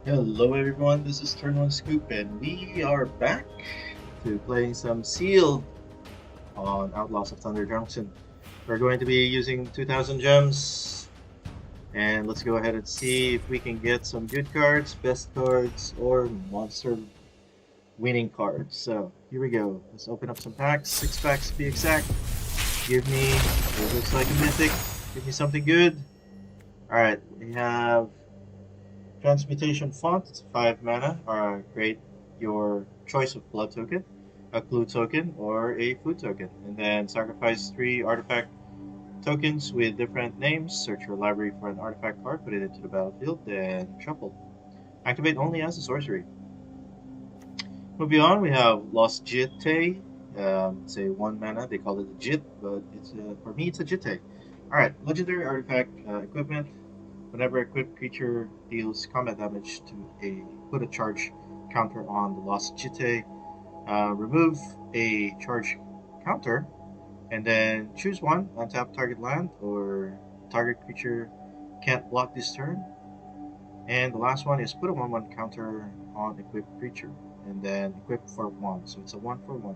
Hello everyone, this is Turn 1 Scoop and we are back to playing some Sealed on Outlaws of Thunder Junction. We're going to be using 2000 gems and let's go ahead and see if we can get some good cards, best cards, or monster winning cards. So here we go. Let's open up some packs, 6 packs to be exact. Give me, it looks like a mythic, give me something good. Alright, we have Transmutation Font, it's 5 mana. Create your choice of blood token, a clue token, or a food token. And then sacrifice 3 artifact tokens with different names. Search your library for an artifact card, put it into the battlefield, then shuffle. Activate only as a sorcery. Moving on, we have Lost Jitte. It's a 1 mana, they call it a Jit, but for me it's a Jitte. Alright, legendary artifact equipment. Whenever a equipped creature deals combat damage to put a charge counter on the Lost Jitte, remove a charge counter, and then choose one, untap target land, or target creature can't block this turn. And the last one is put a 1/1 counter on equipped creature, and then equip for 1, so it's a 1 for 1.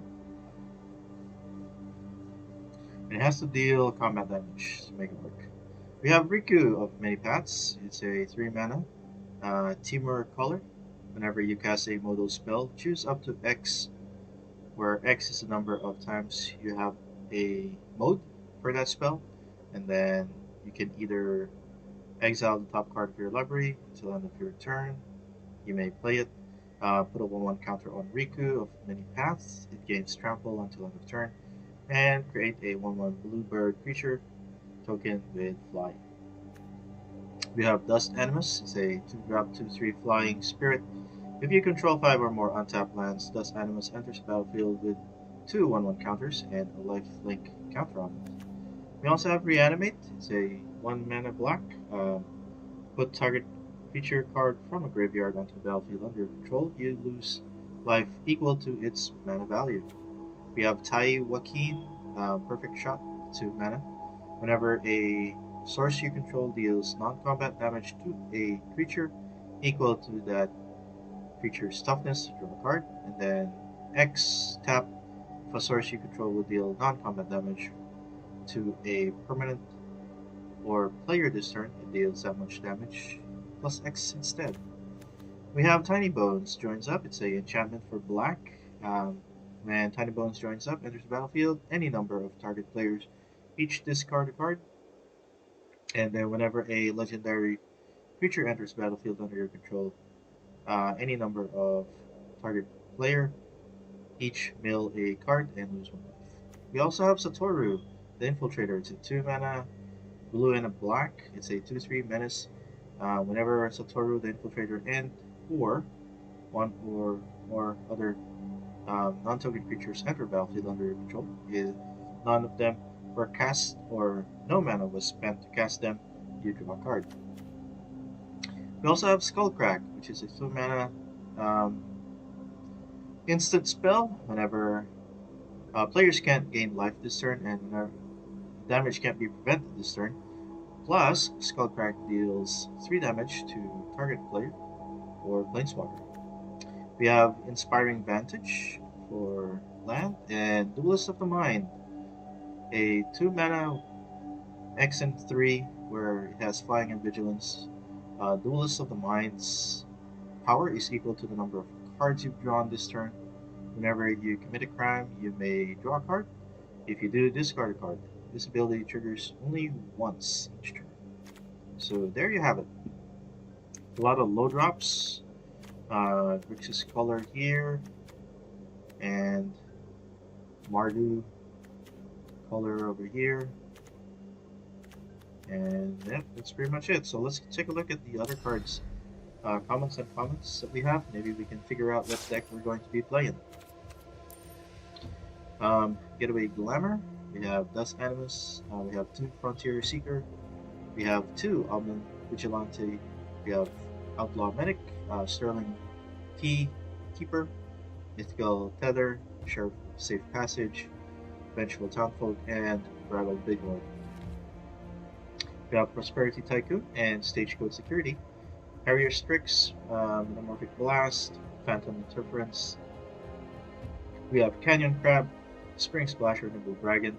And it has to deal combat damage to make it work. We have Riku of Many Paths. It's a 3 mana, Timur color. Whenever you cast a modal spell, choose up to X, where X is the number of times you have a mode for that spell, and then you can either exile the top card of your library until the end of your turn. You may play it. Put a 1/1 counter on Riku of Many Paths. It gains trample until end of turn, and create a 1/1 bluebird creature token with fly. We have Dust Animus. It's a 2-drop 2/3 flying spirit. If you control 5 or more untapped lands, Dust Animus enters the battlefield with 2 1/1 counters and a lifelink counter on it. We also have Reanimate. It's a 1 mana black. Put target creature card from a graveyard onto the battlefield under your control. You lose life equal to its mana value. We have Taii Wakeen. Perfect Shot. 2 mana. Whenever a source you control deals non-combat damage to a creature equal to that creature's toughness, draw a card, and then X tap. If a source you control will deal non-combat damage to a permanent or player this turn, it deals that much damage plus X instead. We have Tiny Bones joins up. It's a enchantment for black. When Tiny Bones joins up, enters the battlefield, any number of target players each discard a card, and then whenever a legendary creature enters the battlefield under your control, any number of target player each mill a card and lose 1 life. We also have Satoru, the Infiltrator. It's a 2 mana, blue and a black. It's a 2/3 menace. Whenever Satoru, the Infiltrator, and or one or more other non-token creatures enter battlefield under your control, if none of them were cast or no mana was spent to cast them, you draw a card. We also have Skullcrack, which is a 2 mana um, instant spell. Whenever players can't gain life this turn, and damage can't be prevented this turn. Plus, Skullcrack deals 3 damage to target player or planeswalker. We have Inspiring Vantage for land and Duelist of the Mind, a 2 mana X and 3 where it has flying and vigilance. Duelist of the Mind's power is equal to the number of cards you've drawn this turn. Whenever you commit a crime, you may draw a card. If you do, discard a card. This ability triggers only once each turn. So there you have it. A lot of low drops. Grixis color here, and Mardu color over here. And yeah, that's pretty much it. So let's take a look at the other cards. Comments that we have. Maybe we can figure out what deck we're going to be playing. Getaway Glamour. We have Dust Animus. We have 2 Frontier Seeker. We have 2 Omenport Vigilante. We have Outlaw Medic, Sterling Keeper, Mythical Tether, Sheriff of Safe Passage, Vengeful Townsfolk, and Bridal Bighorn. We have Prosperity Tycoon and Stagecoach Security. Harrier Strix, Metamorphic Blast, Phantom Interference. We have Canyon Crab, Spring Splasher, Nimble Dragon,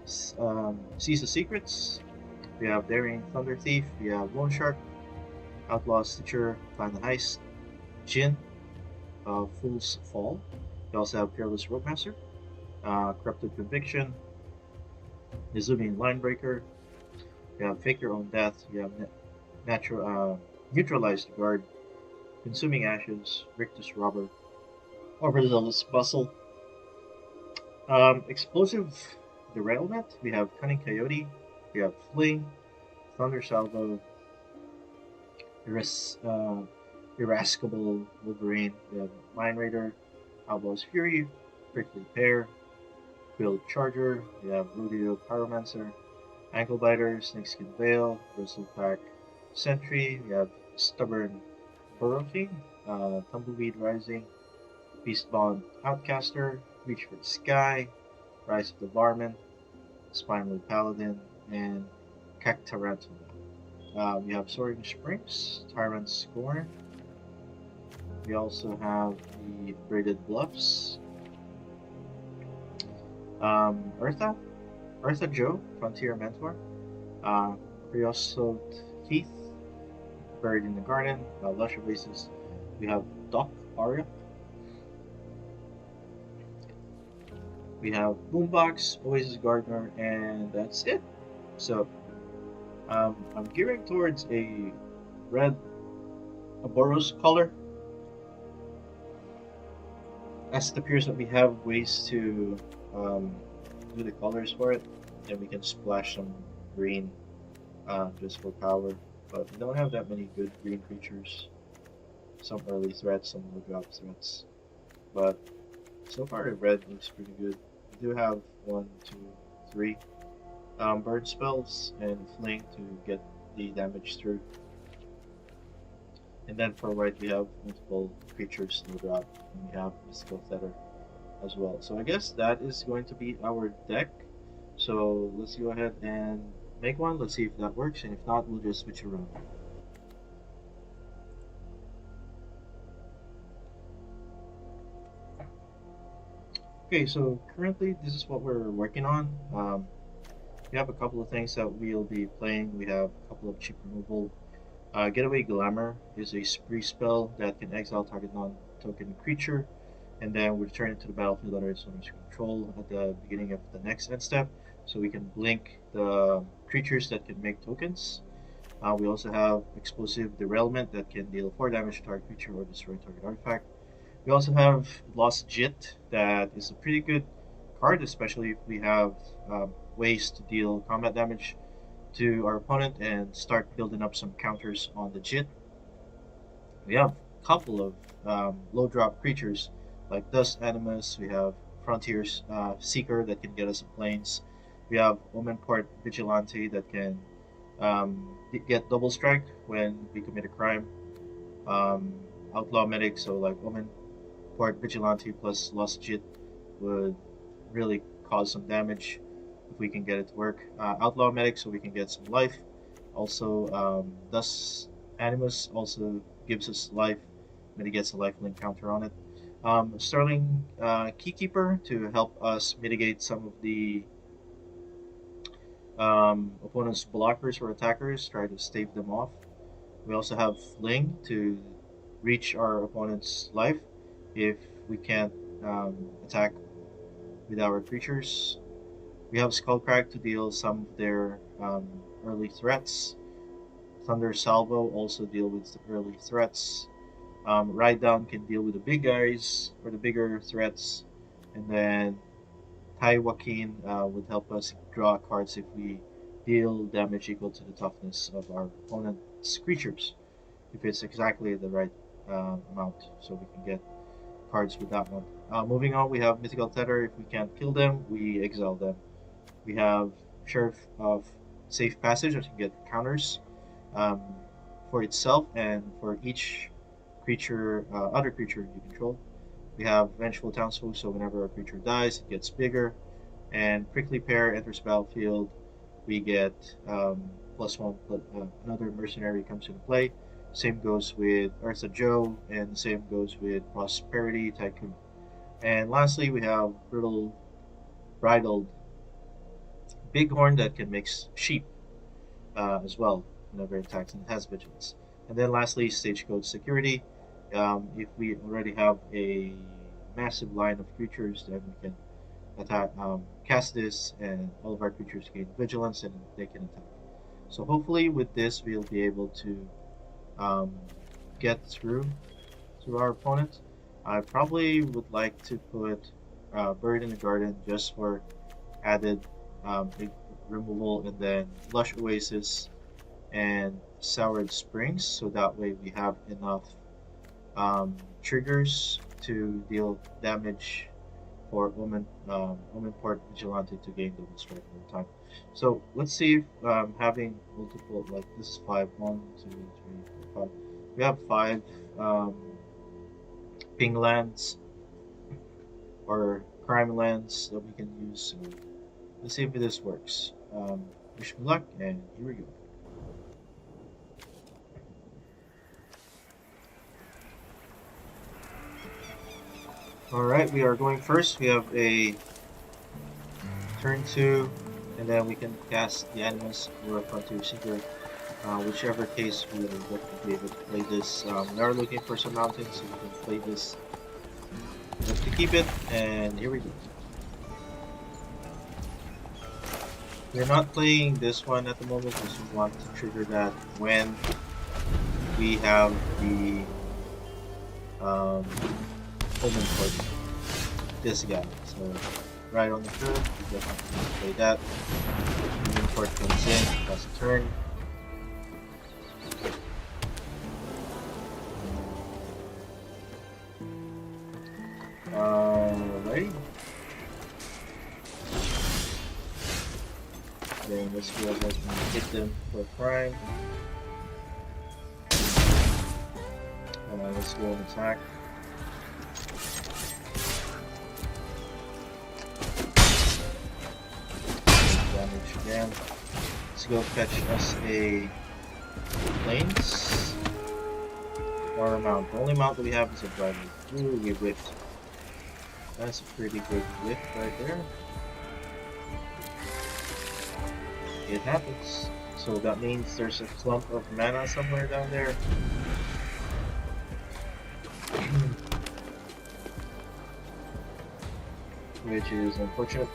Seas of Secrets. We have Daring Thunder Thief. We have Loan Shark, Outlaw Stitcher, Plan the Heist, Jin, Fool's Fall. We also have Peerless Rope Corrupted Conviction, Izumi Linebreaker. We have Fake Your Own Death. We have Neutralized Guard, Consuming Ashes, Rictus Robber, Overzealous Bustle, Explosive Derailment. We have Cunning Coyote. We have Fling, Thunder Salvo, Irascible Wolverine. We have Mind Raider, Outlaw's Fury, Prickly Pear, Build Charger. We have Rodeo Pyromancer, Ankle Biter, Snakeskin Veil, Bristleback Sentry. We have Stubborn Burrowing, Tumbleweed Rising, Beastbond Outcaster, Reach for the Sky, Rise of the Varmin, Spinal Paladin, and Cactarantula. We have Soaring Springs, Tyrant Scorn. We also have the Braided Bluffs, Ertha Jo, Frontier Mentor, Creosote Heath, Buried in the Garden, Lusher Bases. We have Doc Aria. We have Boombox, Oasis Gardener, and that's it. So I'm gearing towards a red Aboros color, as it appears that we have ways to do the colors for it, and we can splash some green just for power, but we don't have that many good green creatures. Some early threats, some low drop threats, but so far the red looks pretty good. We do have 1, 2, 3 burn spells and fling to get the damage through. And then for white we have multiple creatures no drop, and we have Mystical Tether as well. So I guess that is going to be our deck. So let's go ahead and make one. Let's see if that works, and if not, we'll just switch around. Okay, so currently this is what we're working on. We have a couple of things that we'll be playing. We have a couple of cheap removal. Getaway Glamour is a spree spell that can exile target non-token creature, and then we return it to the battlefield under its owner's control at the beginning of the next end step, so we can blink the creatures that can make tokens. We also have Explosive Derailment that can deal 4 damage to target creature or destroy target artifact. We also have Lost Jitte that is a pretty good card, especially if we have ways to deal combat damage to our opponent and start building up some counters on the Jitte. We have a couple of low drop creatures like Dust Animus. We have Frontier's Seeker that can get us in planes. We have Omenport Vigilante that can get double strike when we commit a crime. Outlaw Medic, so like Omenport Vigilante plus Lost Jitte would really cause some damage if we can get it to work. Outlaw Medic, so we can get some life. Also, Dust Animus also gives us life, but he gets a lifelink counter on it. Sterling Keykeeper to help us mitigate some of the opponent's blockers or attackers, try to stave them off. We also have Fling to reach our opponent's life if we can't attack with our creatures. We have Skullcrack to deal some of their early threats. Thunder Salvo also deal with the early threats. Ride Down can deal with the big guys or the bigger threats, and then Taii Wakeen would help us draw cards if we deal damage equal to the toughness of our opponent's creatures, if it's exactly the right amount, so we can get cards with that one. Moving on, we have Mythical Tether. If we can't kill them, we exile them. We have Sheriff of Safe Passage, which can get counters for itself and for each creature, other creature you control. We have Vengeful Townsfolk, so whenever a creature dies, it gets bigger. And Prickly Pear enters battlefield, we get +1, but another mercenary comes into play. Same goes with Ertha Jo, and the same goes with Prosperity Tycoon. And lastly, we have Brittle Bridled Bighorn that can mix sheep as well whenever it attacks and it has vigilance. And then lastly, Stagecoach Security. If we already have a massive line of creatures, then we can attack, cast this, and all of our creatures gain vigilance and they can attack. So hopefully with this, we'll be able to um, get through to our opponent. I probably would like to put Bird in the Garden just for added big removal, and then Lush Oasis and Soured Springs, so that way we have enough triggers to deal damage for Omenport Vigilante to gain double strike over time. So let's see if having multiple, like this is 5, 1, 2, 3, 4, 5. We have 5 ping lands or crime lands that we can use. So let's see if this works. Wish me luck, and here we go. Alright, we are going first. We have a turn 2, and then we can cast the Animus or a Frontier Seeker. Whichever case we would like to be able to play this. We are looking for some mountains, so we can play this. We have to keep it, and here we go. We're not playing this one at the moment because we want to trigger that when we have the Omenport, this guy. So right on the turn, we definitely play that. Omenport comes in, that's a turn. Alright. Then let's go ahead and hit them for a prime. Let's go and attack. Damage again. Let's go fetch us a plains or a mount. The only mount that we have is a driver. Ooh, we whipped. That's a pretty good whip right there. It happens. So that means there's a clump of mana somewhere down there. Which is unfortunate.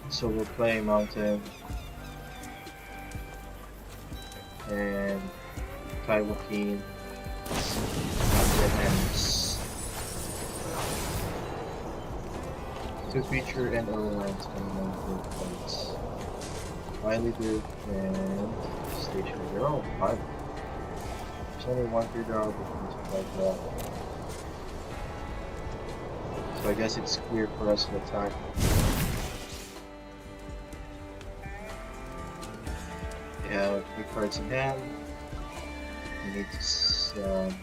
So we'll play Mountain and Taii Wakeen and 2 creature and other lands and 1 points. Finally do and station 0, 5. There's only 1 creature out of like that. So I guess it's clear for us to attack. We have 3 cards in hand. We need to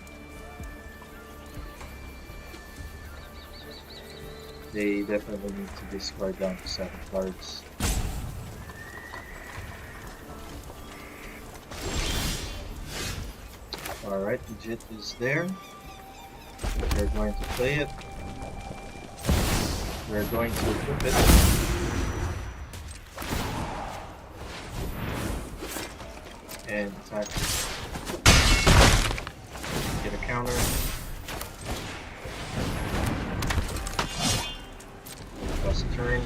they definitely need to discard down to 7 cards. Alright, the Jitte is there. We're going to play it. We're going to equip it. And attack. Get a counter. Plus a turn.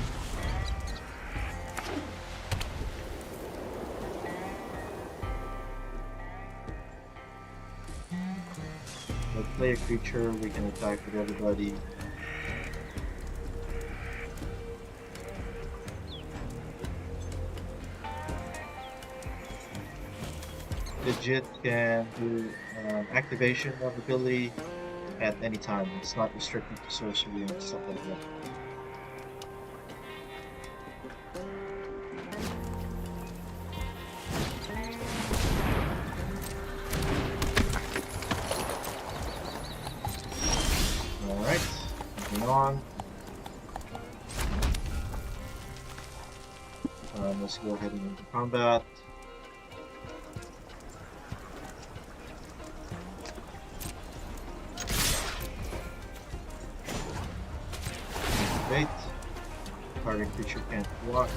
We'll play a creature, we can attack with everybody. The Jitte can do activation of ability at any time. It's not restricted to sorcery and stuff like that. Alright, moving on. Let's go ahead and into combat. Activate. Target creature can't block.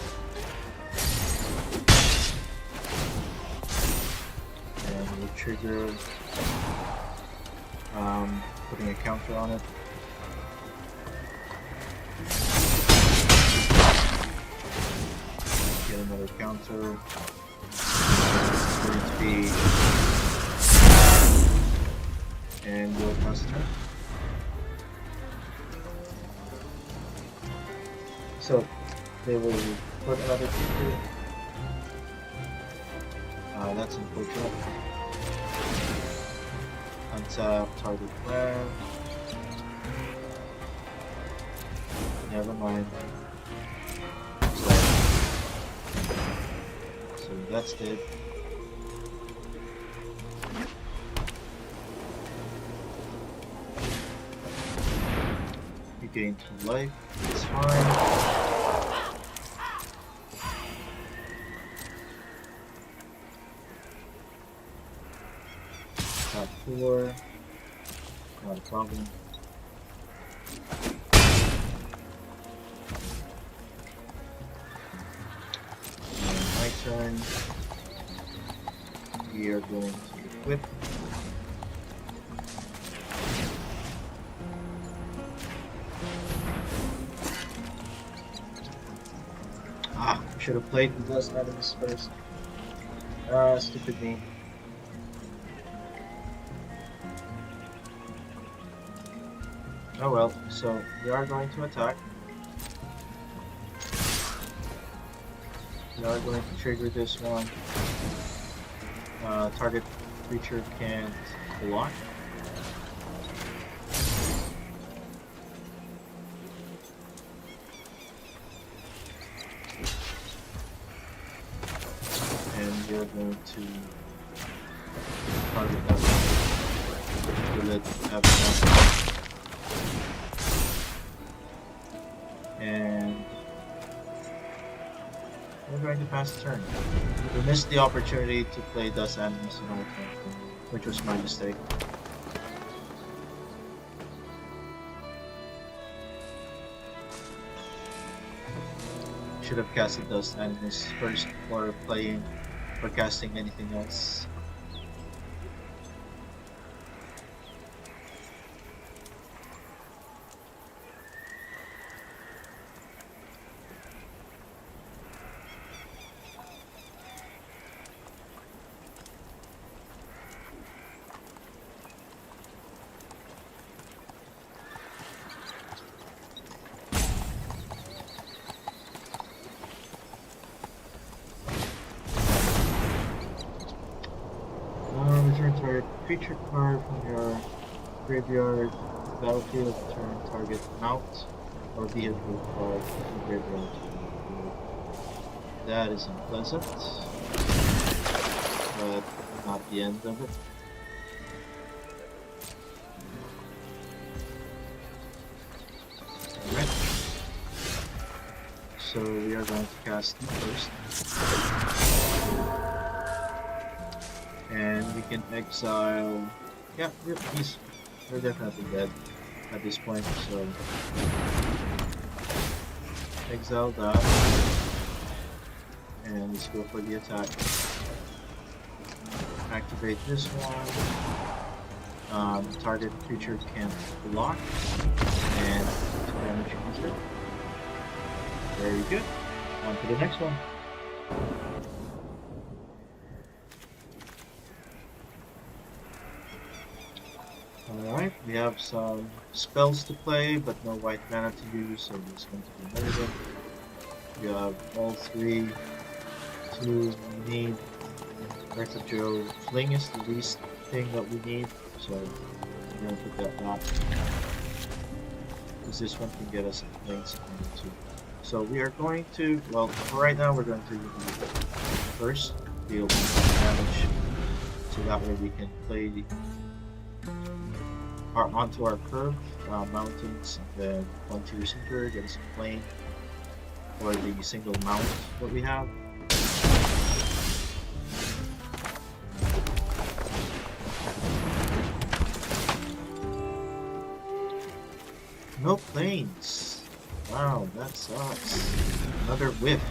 And we'll trigger putting a counter on it. Get another counter. It's going to be and we'll pass the turn. So they will put another creature. That's unfortunate. Untap target land. Never mind. So that's dead. You gain 2 life. It's fine. Top 4. Not a problem. My turn. We are going to equip. Should have played the Dust Items first. Stupid me. Oh well, so we are going to attack. We are going to trigger this one. Target creature can't block. And we are going to target that one. We'll let have that. And we're going to pass the turn. We missed the opportunity to play Dust Animals in our turn, which was my mistake. Should have casted Dust Animals first before playing or casting anything else. Return creature card from your graveyard battlefield, turn target mount or vehicle card from the graveyard. That is unpleasant, but not the end of it. Alright, so we are going to cast it first. And we can exile. Yeah, we're definitely dead at this point, so exile that. And let's go for the attack. Activate this one. Target creature can't block. And 2 damage against it. Very good. On to the next one. Alright, we have some spells to play, but no white mana to use, so it's going to be amazing. We have all 3 to need. Ertha Jo Fling is the least thing that we need, so we're going to put that back. Because this one can get us a Fling too. So we are going to, well, for right now we're going to first deal 1 damage, so that way we can play onto our curve, mountains, and then 1 to your center, get us a plane. or the single mount that we have. No planes. Wow, that sucks. Another whiff.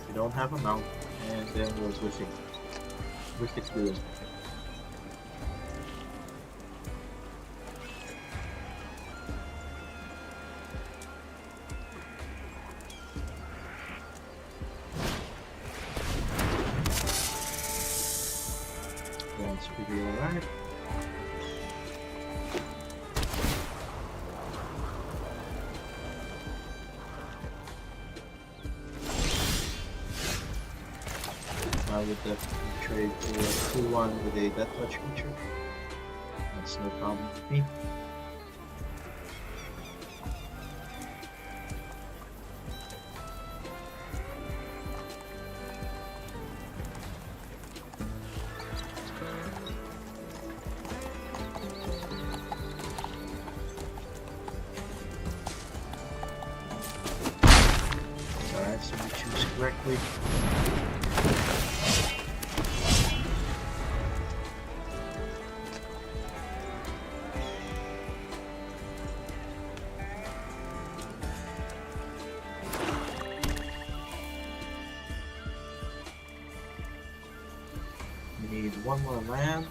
We don't have a mount, and then we're whiffing. Wicked good. That's pretty alright. I would definitely trade for a 2-1 with a death touch creature. That's no problem with me. Alright, so we choose correctly. We need one more land.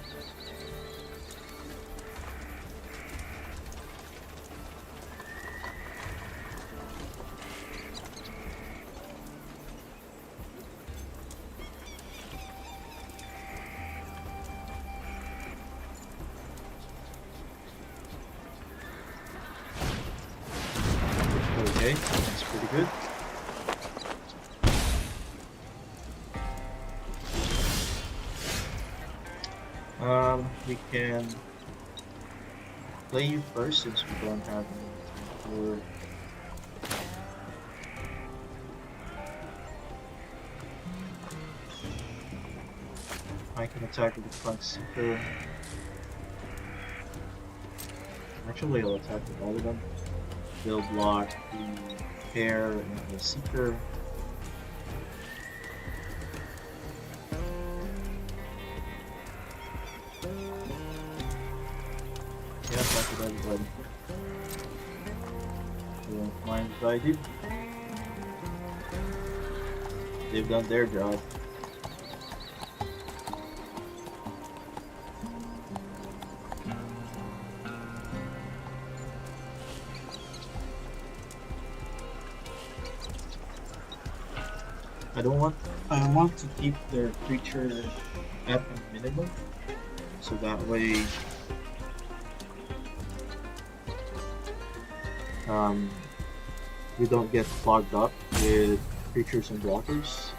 Okay, that's pretty good. We can play you first since we don't have any. I can attack with the front seeker. Actually, I'll attack with all of them. They'll block the pair and the seeker. Yeah, attack with everybody. They won't mind if I do. They've done their job. I want to keep their creature at a minimum, so that way we don't get clogged up with creatures and blockers.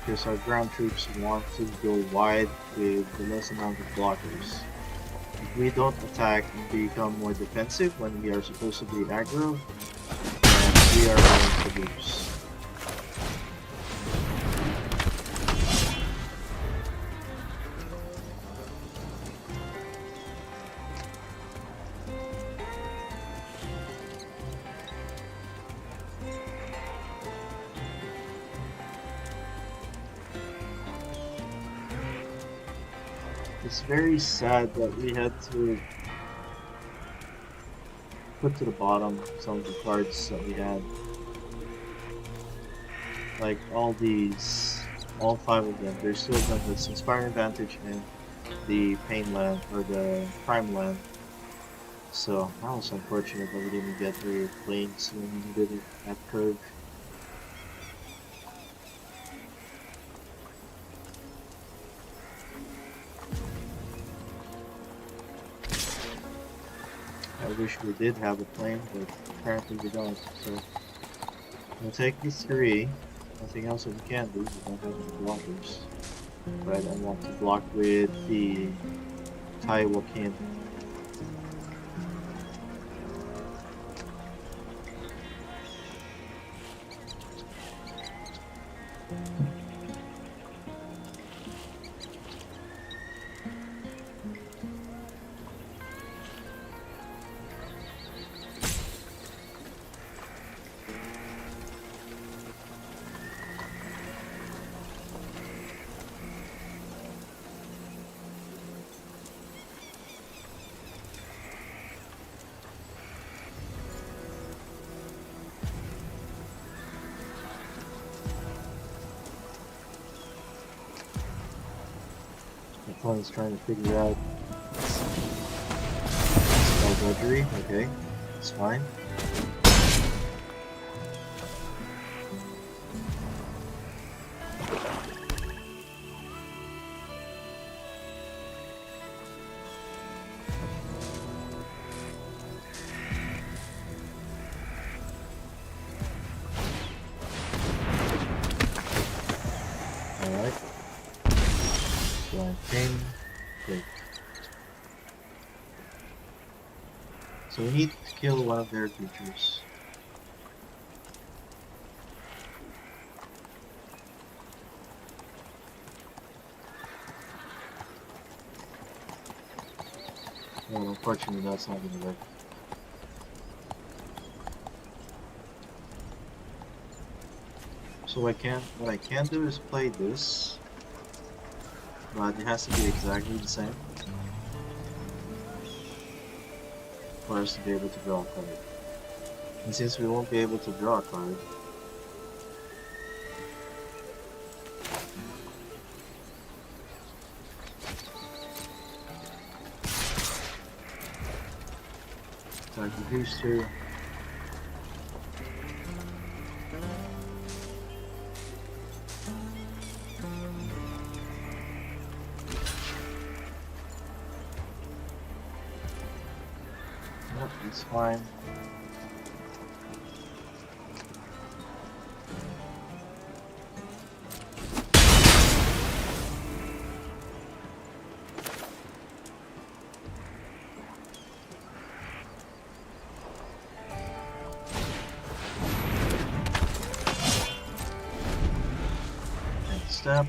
Because our ground troops want to go wide with the less amount of blockers. If we don't attack and become more defensive when we are supposed to be aggro, then we are going to lose. It's very sad that we had to put to the bottom some of the cards that we had. Like all 5 of them, there's still done this Inspiring Advantage and the Pain Land, or the Prime Land. So that was unfortunate that we didn't get very planes when we needed it at curve. I wish we did have a plane, but apparently we don't. So we'll take these 3. Nothing else that we can do. We don't have any blockers. But I want to block with the Taii Wakeen. My opponent's trying to figure out spell dodgery. Okay, it's fine. Alright. Blind King. Great. So we need to kill one of their creatures. Well, unfortunately that's not gonna work. So what I can do is play this, but it has to be exactly the same for us to be able to draw a card. And since we won't be able to draw a card, attack the booster. Nope, it's fine. Next step.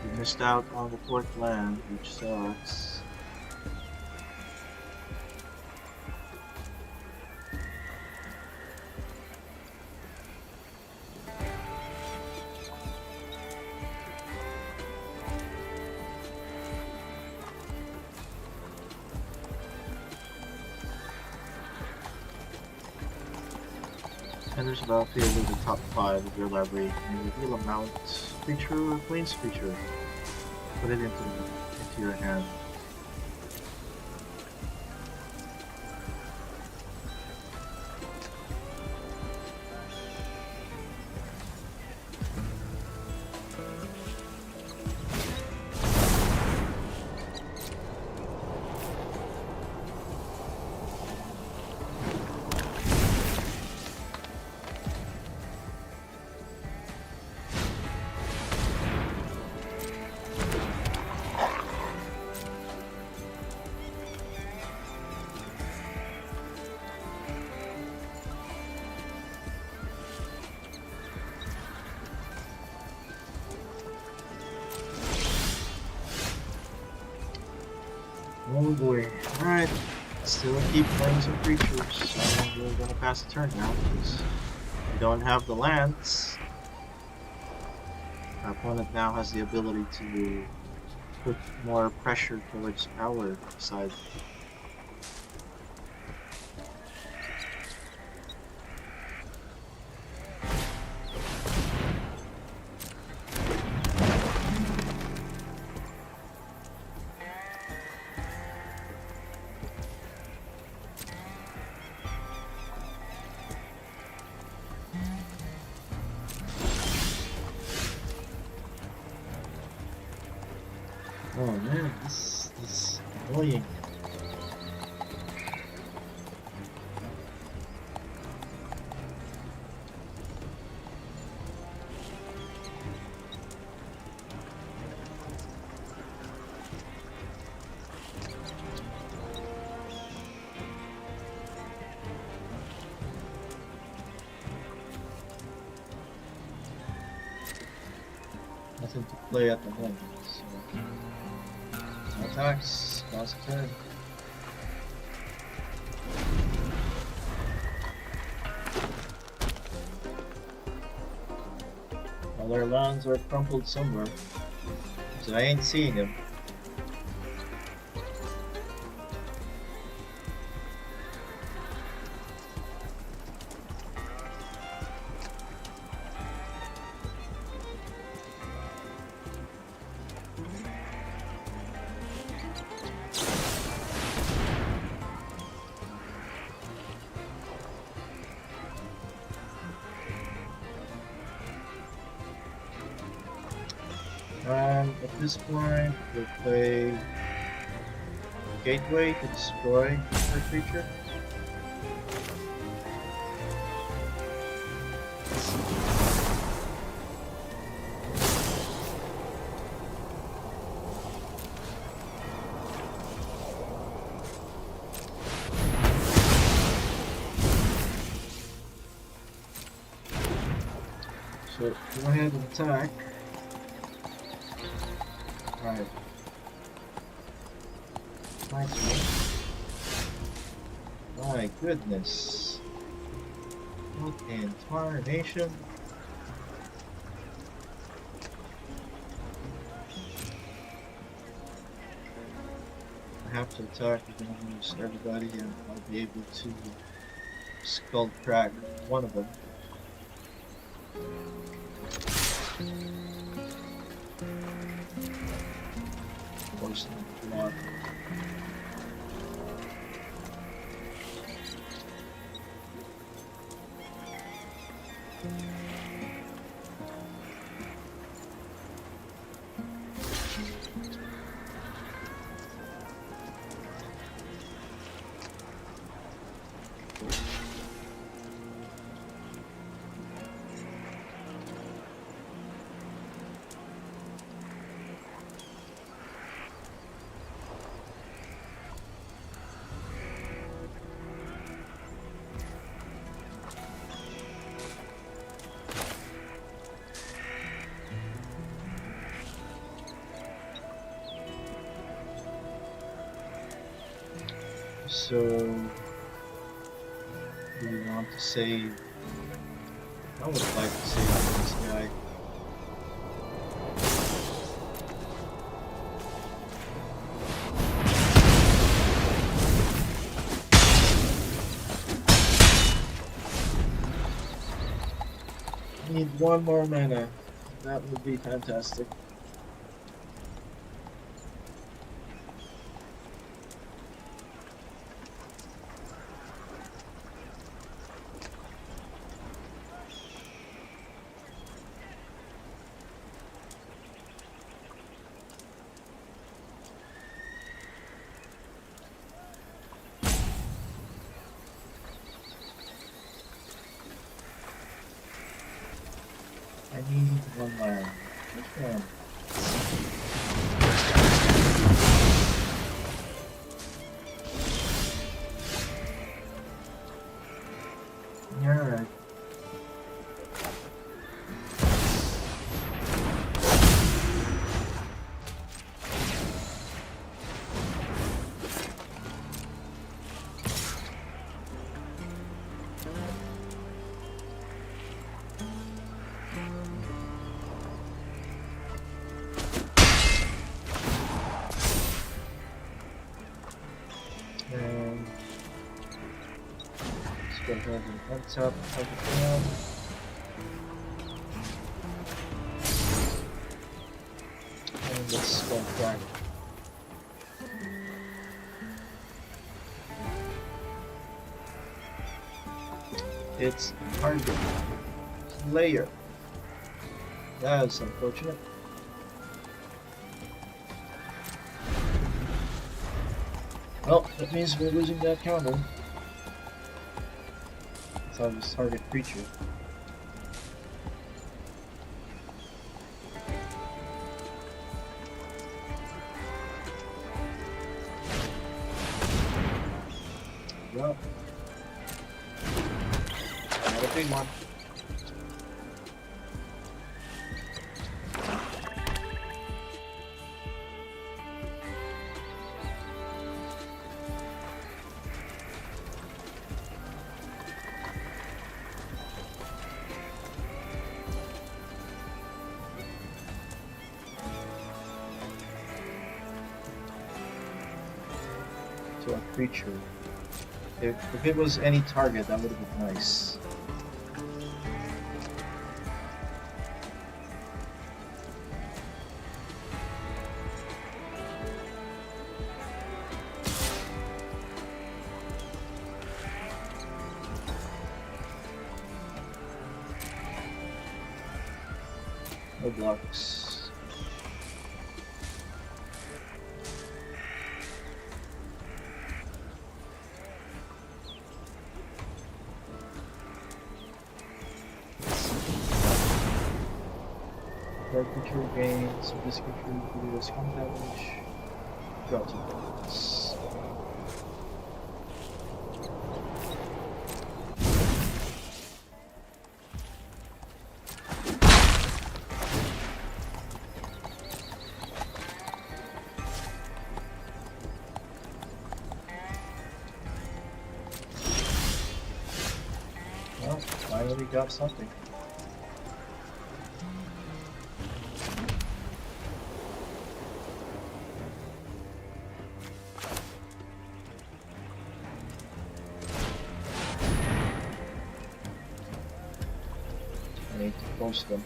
We missed out on the 4th land, which sucks. And there's a battlefield in the top 5 of your library, and you reveal a mount creature or plains creature. Put it into your hand. Oh boy. Alright. Still keep playing some creatures. And we're gonna pass the turn now because we don't have the lands. Our opponent now has the ability to put more pressure towards our side. Oh man, this is annoying. Nothing to play at the moment, so attacks, last turn. All our lands are crumpled somewhere, so I ain't seeing them. At this point, we'll play Gateway to destroy our creature. So go ahead and attack. Alright. Nice one. My goodness. What in tarnation? I have to attack almost everybody and I'll be able to Skullcrack one of them. Force them to block. So, do we want to save? I would like to save this guy. I need one more mana. That would be fantastic. I need one land. Which one? Alright. Go ahead and untap everything. And let's go back. It's target layer. That is unfortunate. Well, that means we're losing that counter. On this target creature. Well, not a big one. A creature. If it was any target, that would have been nice. No blocks. Your creature gains this creature deals combat damage. Draw 2 cards. Well, finally got something. I need to post them.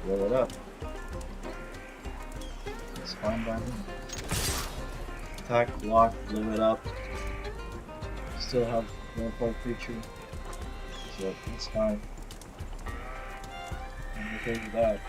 Blow it up. It's fine by me. Attack, block, blow it up. Still have no part creature, so it's fine. I'm okay with that.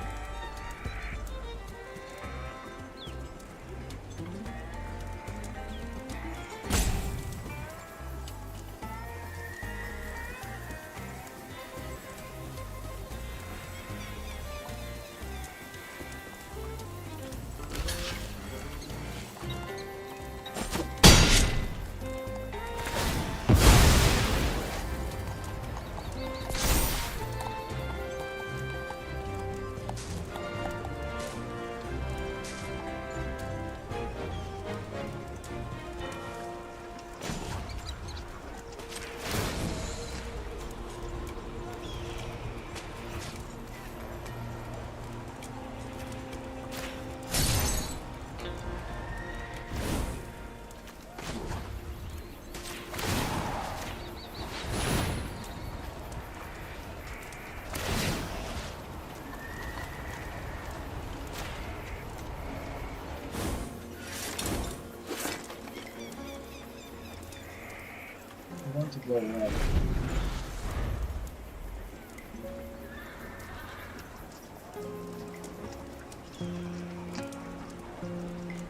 I want to blow it up.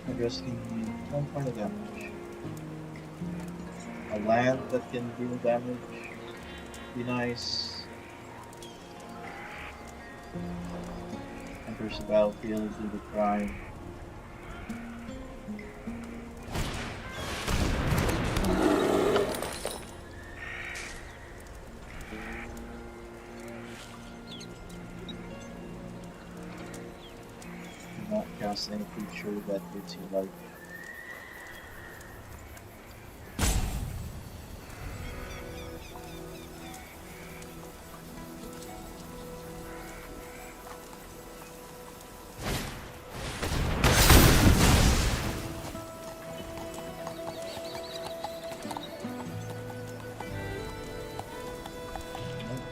I just need 1 point of damage. A land that can deal damage. Be nice. Enters the battlefield, do the crime. Not cast any creature that hits your life.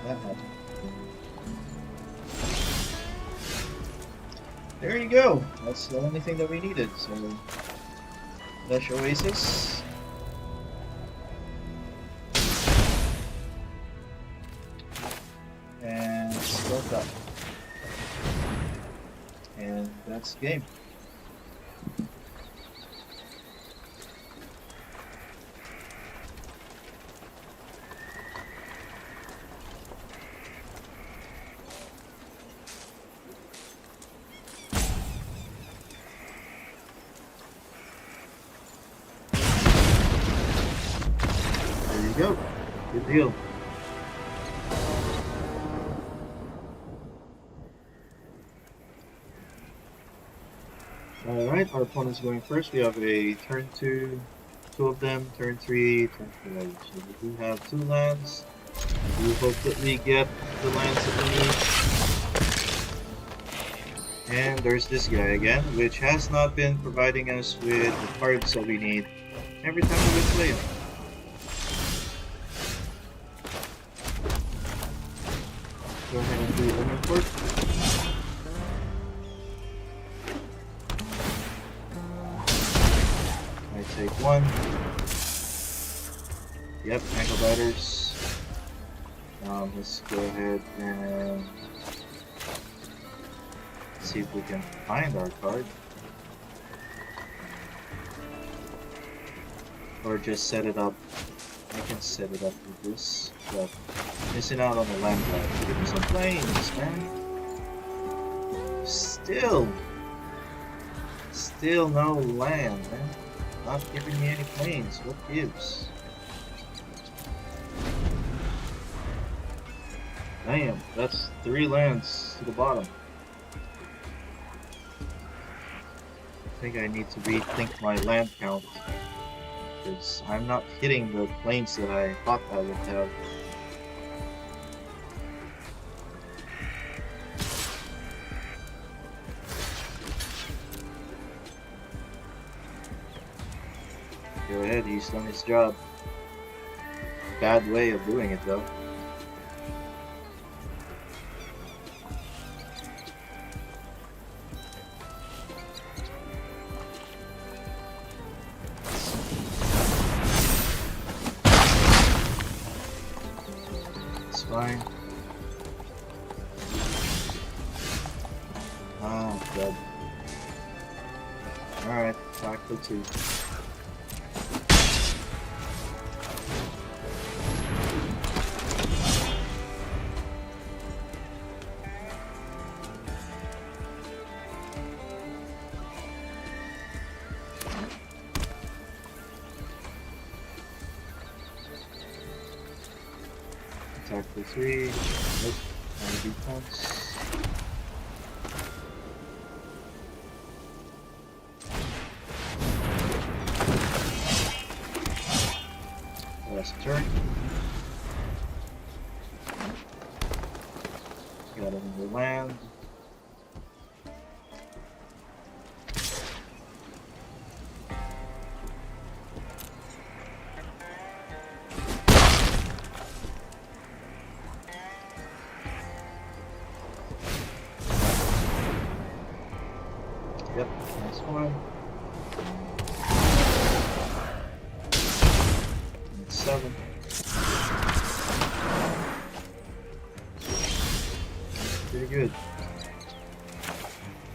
That happened. There you go. That's the only thing that we needed. So, Lush Oasis. And Skullcrack. And that's the game. Go. Good deal. Alright, our opponent's going first. We have a turn 2, 2 of them, turn 3, turn 4. So we do have 2 lands. We do hope that we get the lands that we need. And there's this guy again, which has not been providing us with the cards that we need every time we play him. Go ahead and do Omenport. one. Yep, ankle biters. Let's go ahead and see if we can find our card. Or just set it up. I can set it up with this. But missing out on the land grab. Give me some planes, man. Still no land, man. Not giving me any planes. What gives? Damn, that's 3 lands to the bottom. I think I need to rethink my land count. Because I'm not hitting the planes that I thought I would have. Go ahead, he's done his job. Bad way of doing it though. It's fine. Oh, good. Alright, back to 2. Attack for 3. Nope. No defense. Last turn. Got another land. Yep, nice one. And 7. Pretty good.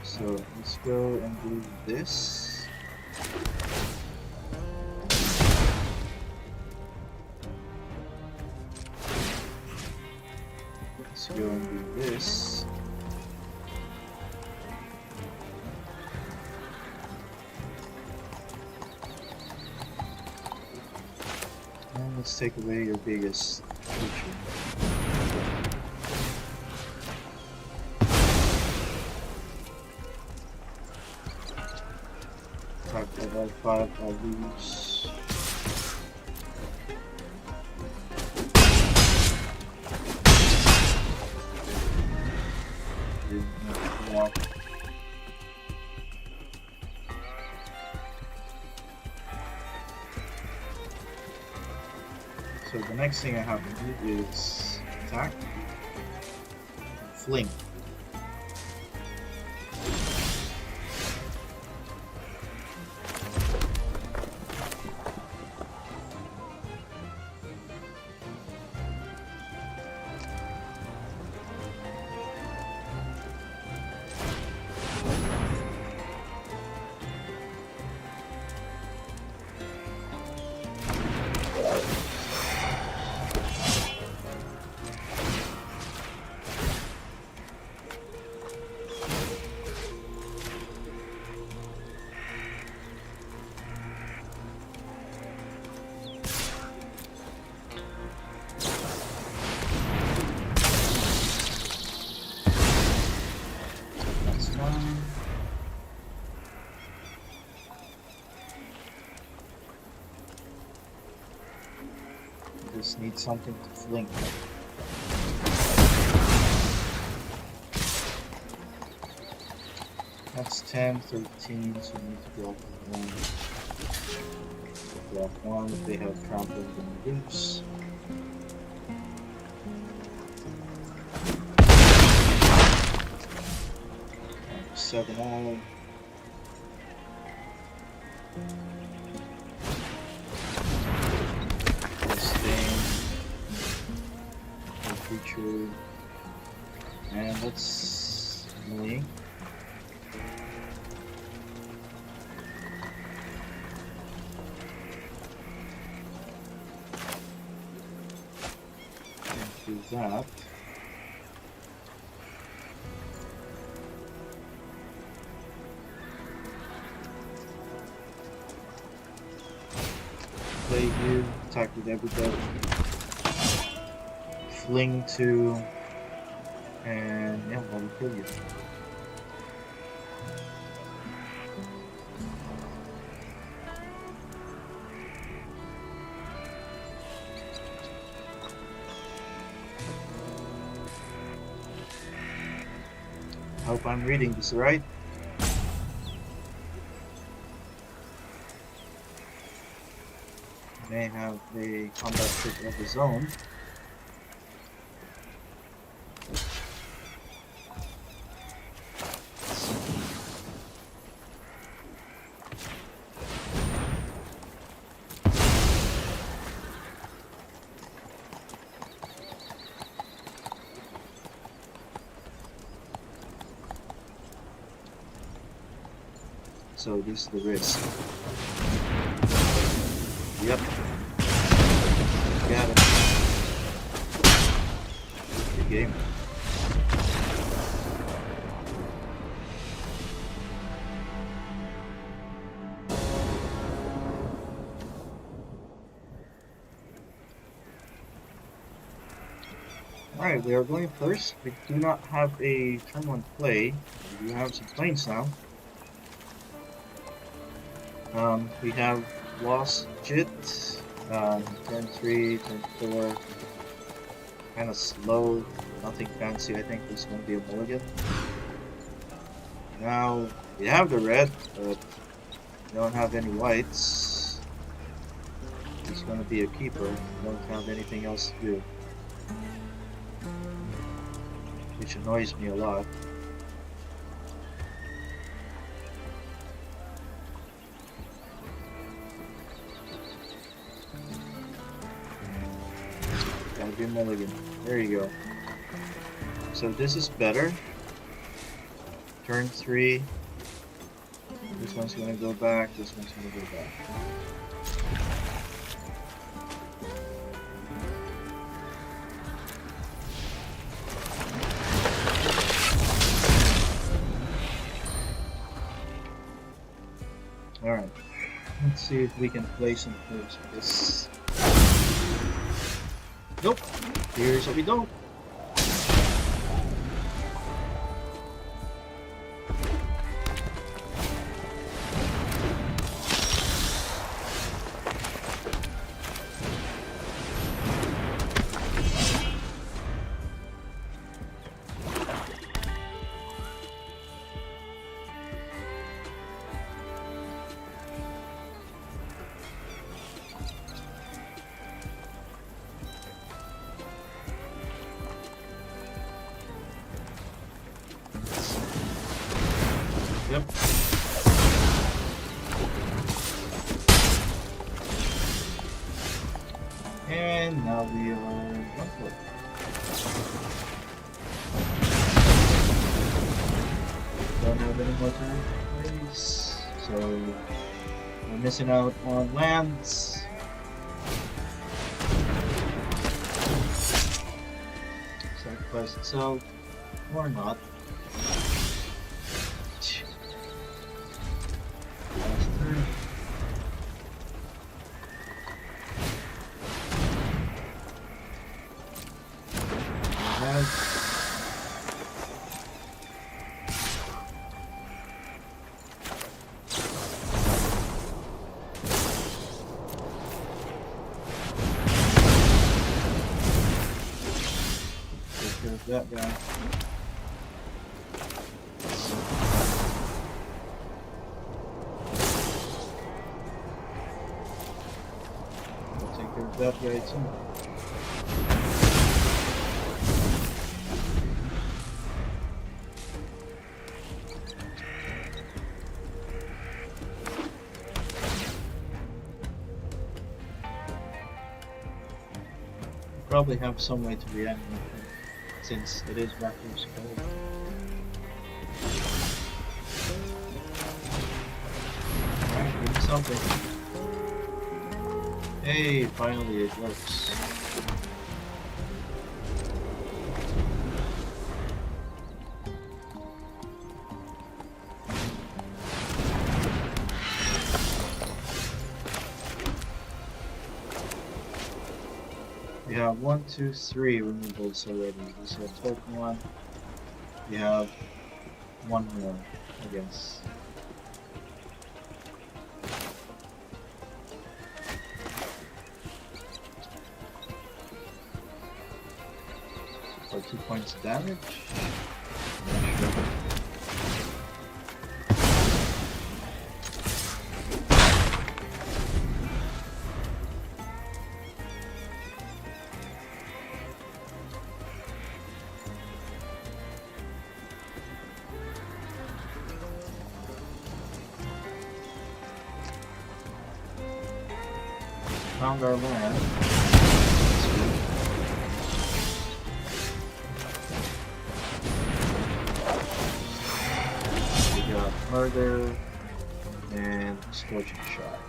So let's go and do this. Let's go and do this. And let's take away your biggest creature. Attack level 5, I'll lose. Yeah. So the next thing I have to do is attack and fling. Just need something to fling. That's 10, 13, so we need to drop 1. Drop 1 if they have trampled and reduce. $7 all. 2. And that's annoying. Can't do that. Play you, attack with everybody. Fling 2, and yeah, that will kill you. I hope I'm reading this right. May have a combat trick of his own. So this is the risk. Yep. Got it. Good game. Alright, we are going first. We do not have a turn 1 play. We do have some planes now. We have lost Jitte, turn 3, turn 4, kind of slow, nothing fancy. I think this is going to be a mulligan. Now, we have the red, but we don't have any whites. It's going to be a keeper. We don't have anything else to do, which annoys me a lot. Gotta be mulligan. There you go. So this is better. Turn 3. This one's gonna go back. This one's gonna go back. Alright. Let's see if we can play some moves with this. Nope. Here's what we don't. Yep. And now we are one foot. Don't have any more turn plays, so we're missing out on lands. Sacrifice itself, or not. That guy. I'll take care of that guy too. Probably have some way to reanimate him. since it is Raptor's code. Alright, give me something. Hey, finally it works. We have 1, 2, 3 removals already. This is a third one. We have one more, I guess. For 2 points damage. Not sure. Found our land. We got murder and scorching shot.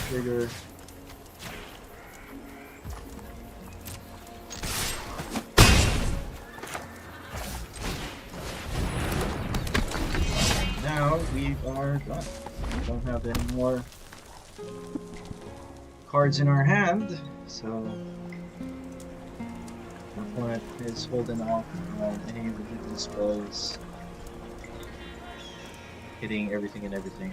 Trigger. Now we are done. We don't have any more cards in our hand, so our opponent is holding off on any of the hidden spells, hitting everything and everything.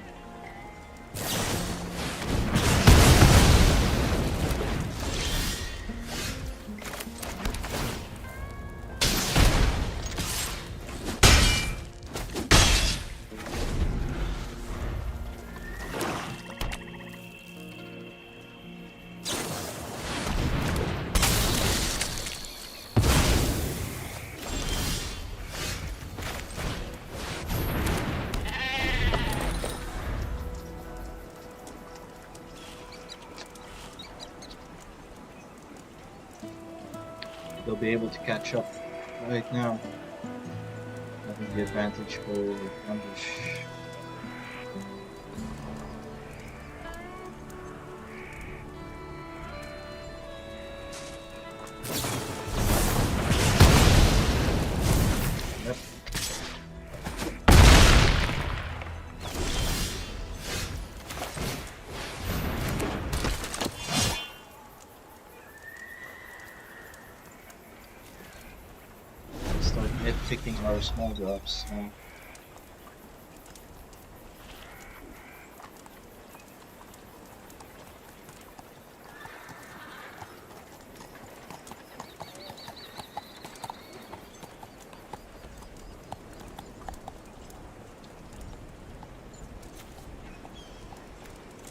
They'll be able to catch up right now. Having the advantage for ambush. Yep. Start nitpicking our small drops now.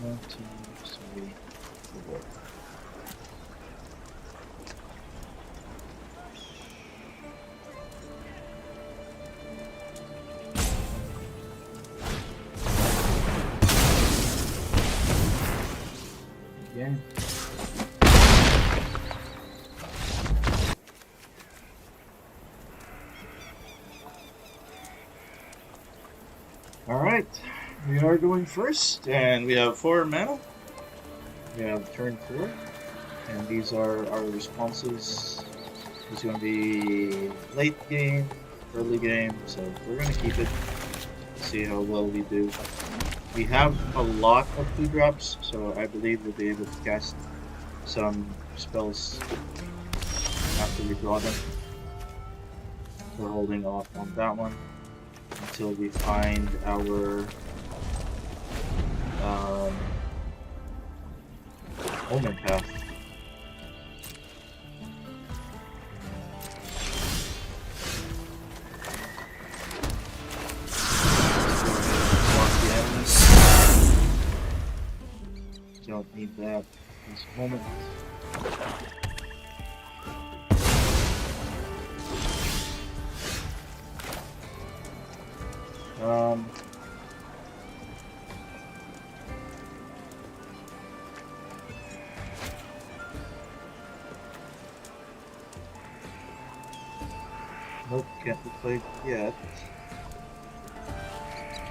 One, two, three, four. Again. All right. We are going first, and we have 4 mana. We have turn 4, and these are our responses. It's going to be late game, early game, so we're going to keep it, see how well we do. We have a lot of 2-drops, so I believe we'll be able to cast some spells after we draw them. We're holding off on that one until we find our Omen path. Block the enemies. Need that this moment. Nope, can't be played yet.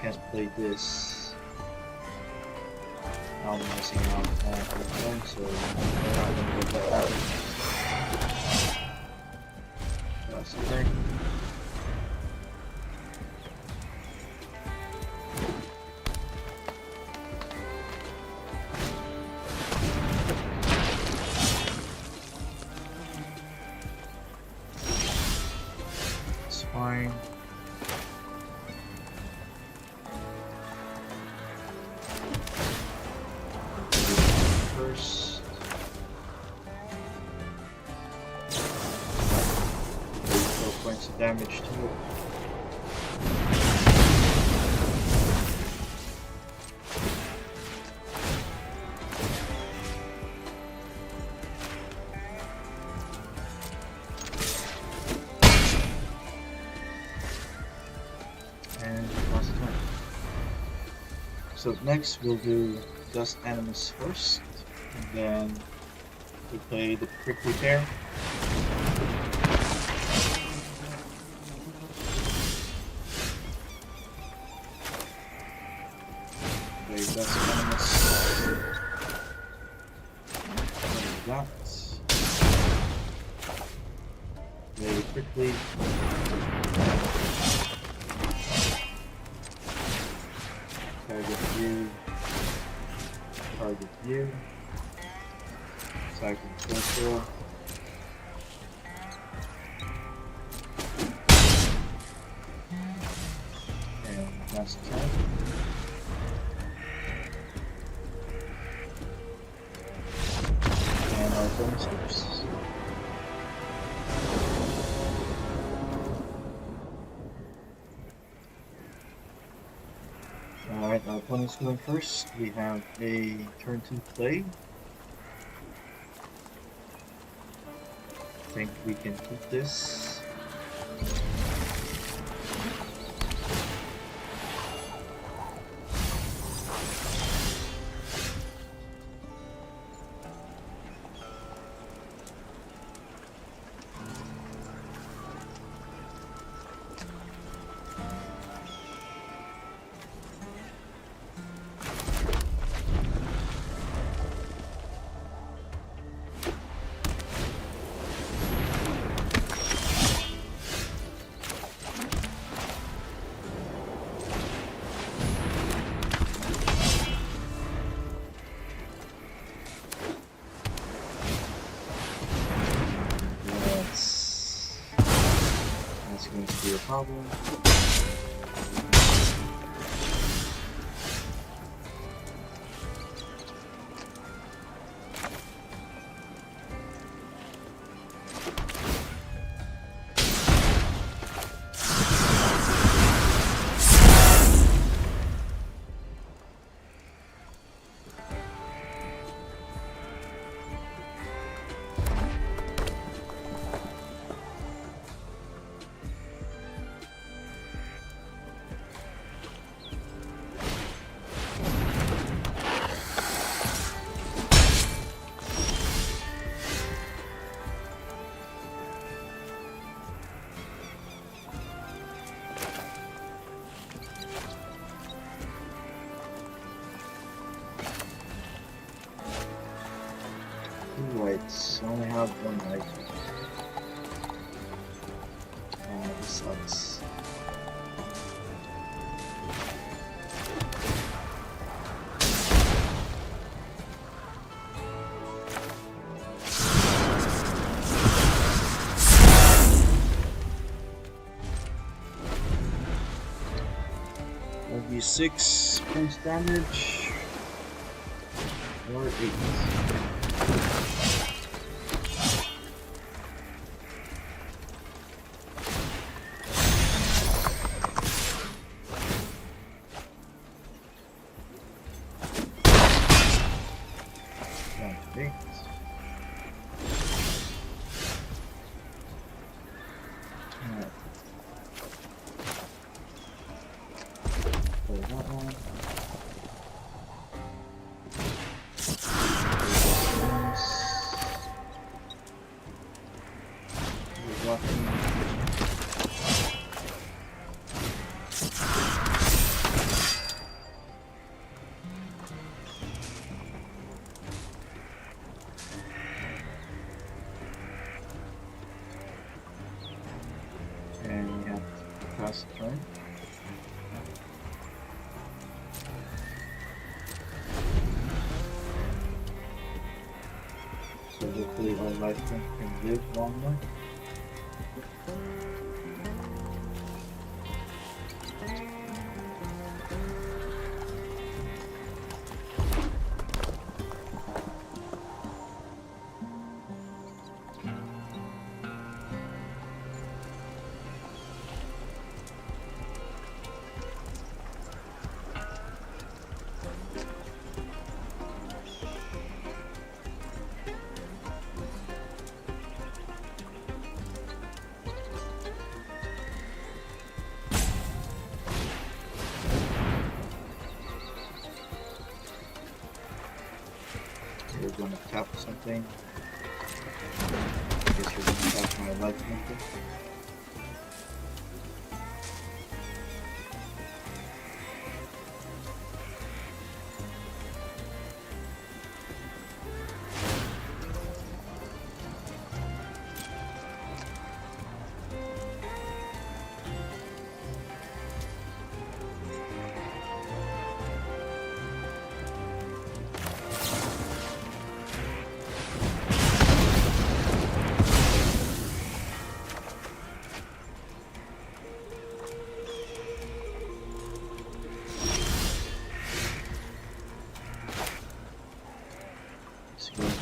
Can't play this. Now I'm missing out on the turn, so we're not going to get that happen. That's the thing. It's fine. First, 4 points of damage to it. And lost turn. So next we'll do Dust Animus first. And then we play the Prickly Pear. Play Dust Animus. Play that. Play Prickly. Target view. Target view. Tycoon control. And that's the turn. And our bonus steps. Alright, our opponent's going first. We have a turn 2 play. I think we can keep this. That's going to be a problem. Whites. I only have one white. This sucks. That'll be 6 points damage. Or 8. Okay. Alright. Play that one. And we have to pass the turn. So hopefully our life can live longer. We're gonna tap something. I guess you're gonna tap my life something.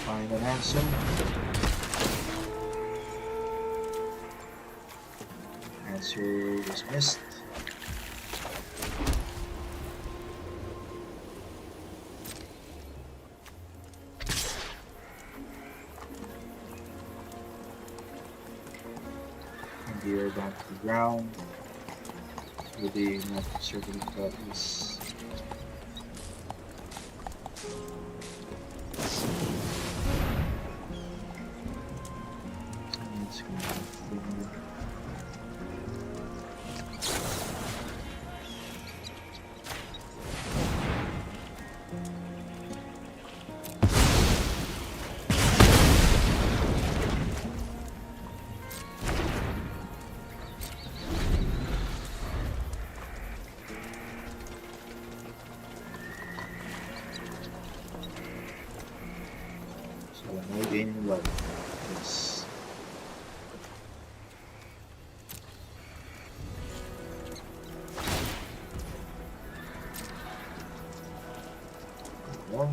Find an answer. Answer is missed. And we are down to the ground. Really not certain about this. No gaining life. Yes. Well.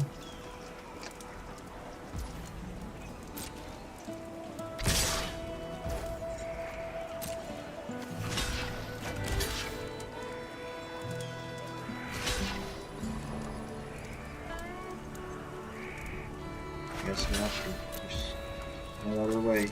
Guess we have to. There's no other way.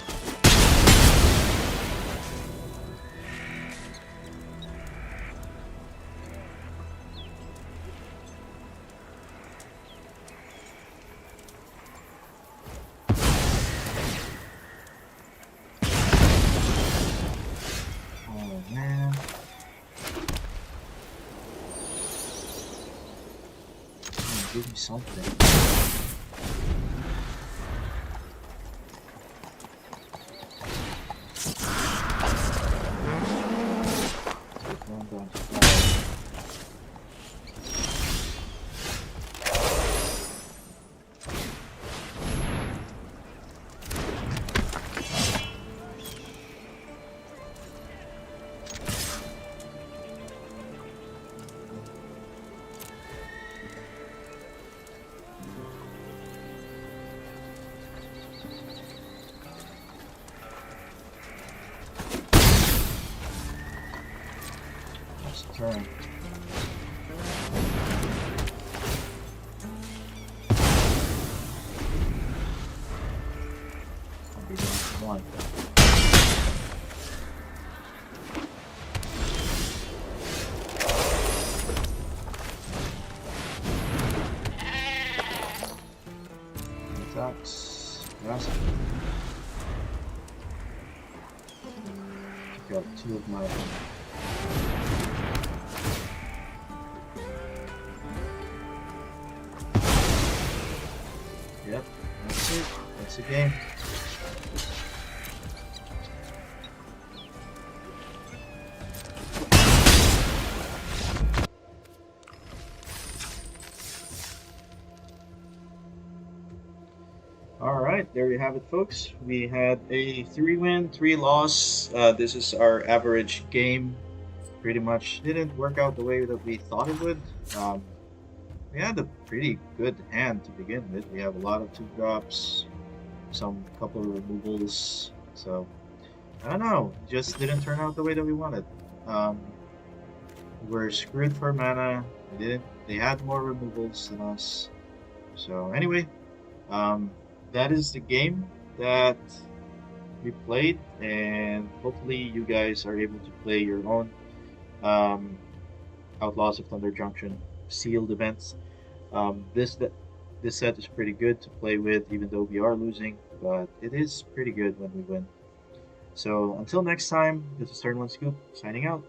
Oh man. Give me something. Turn. Come on. Attacks. Yes. Took out 2 of my. Yep, that's it. That's the game. Alright, there you have it, folks. We had a 3-win, 3-loss. This is our average game. Pretty much didn't work out the way that we thought it would. We had a pretty good hand to begin with. We have a lot of 2-drops, some couple of removals. So, I don't know. Just didn't turn out the way that we wanted. We're screwed for mana. They had more removals than us. So, anyway. That is the game that we played, and hopefully you guys are able to play your own Outlaws of Thunder Junction sealed events. This set is pretty good to play with, even though we are losing, but it is pretty good when we win. So until next time, this is Turn One Scoop signing out.